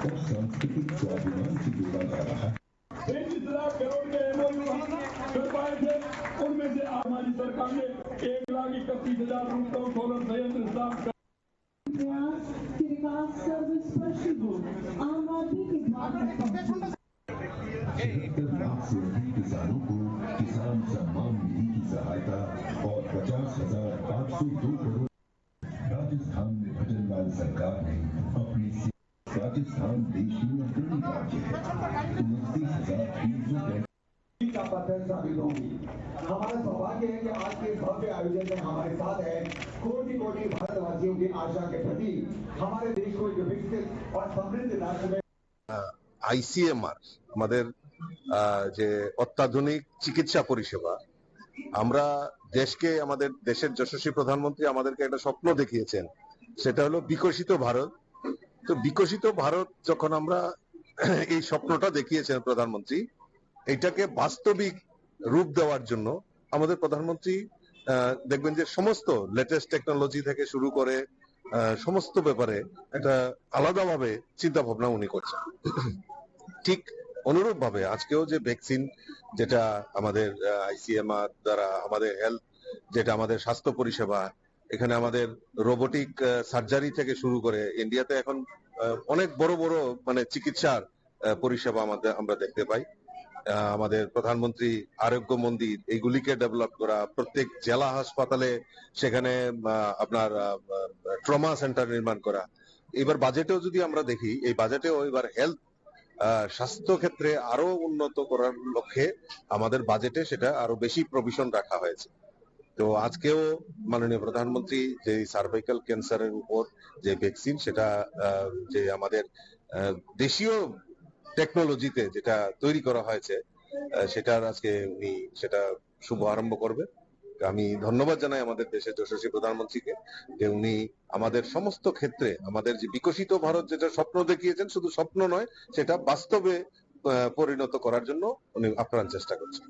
और सांस्कृतिक स्वाभिमान से जोड़ा जा रहा है। 35 लाख करोड़ के एमओयू कर पाए थे, उनमें से हमारी सरकार ने 1,31,000 रूपये सोलर संयंत्र स्थापित विकास सर्वस्पर्शी हो आम आदमी की बात लाख से अधिक किसानों को किसान सम्मान निधि की सहायता और 50,802 करोड़। राजस्थान में भजनलाल सरकार ने अपनी राजस्थान देश में अग्रणी राज्य है। 29,300 का पत्र साबित होंगी। हमारा सौभाग्य है कि आज के भव्य आयोजन में हमारे साथ है कोटि कोटि भारतवासियों की आशा के प्रति हमारे देश को एक विकसित और समृद्ध राष्ट्र में আইসিএমআর আমাদের যে অত্যাধুনিক চিকিৎসা পরিষেবা, আমরা দেশকে, আমাদের দেশের যশস্বী প্রধানমন্ত্রী আমাদেরকে একটা স্বপ্ন দেখিয়েছেন, সেটা হলো বিকশিত ভারত। তো বিকশিত ভারত যখন আমরা এই স্বপ্নটা দেখিয়েছেন প্রধানমন্ত্রী, এটাকে বাস্তবিক রূপ দেওয়ার জন্য আমাদের প্রধানমন্ত্রী দেখবেন যে সমস্ত লেটেস্ট টেকনোলজি থেকে শুরু করে সমস্ত ব্যাপারে একটা আলাদাভাবে চিন্তা ভাবনা উনি করছেন। ঠিক অনুরূপ ভাবে আজকেও যে ভ্যাকসিন, যেটা আমাদের আইসিএমআর দ্বারা আমাদের হেলথ, যেটা আমাদের স্বাস্থ্য পরিষেবা, এখানে আমাদের রোবোটিক সার্জারি থেকে শুরু করে ইন্ডিয়াতে এখন অনেক বড় বড় মানে চিকিৎসার পরিষেবা আমরা দেখতে পাই। আমাদের প্রধানমন্ত্রী আরোগ্য মন্দির, এইগুলিকে ডেভেলপ করা, প্রত্যেক জেলা হাসপাতালে সেখানে আপনার ট্রমা সেন্টার নির্মাণ করা। এবার বাজেটেও যদি আমরা দেখি, এই বাজেটেও এবার হেলথ স্বাস্থ্য ক্ষেত্রে আরো উন্নত করার লক্ষ্যে আমাদের বাজেটে সেটা আরো বেশি প্রভিশন রাখা হয়েছে। তো আজকেও মাননীয় প্রধানমন্ত্রী যে সার্ভাইকাল ক্যান্সারের উপর যে ভ্যাকসিন, সেটা যে আমাদের দেশীয় টেকনোলজিতে যেটা তৈরি করা হয়েছে, সেটার আজকে উনি সেটা শুভ আরম্ভ করবে। আমি ধন্যবাদ জানাই আমাদের দেশের যশস্বী প্রধানমন্ত্রীকে যে উনি আমাদের সমস্ত ক্ষেত্রে আমাদের যে বিকশিত ভারত যেটা স্বপ্ন দেখিয়েছেন, শুধু স্বপ্ন নয়, সেটা বাস্তবে পরিণত করার জন্য উনি আপ্রাণ চেষ্টা করছেন।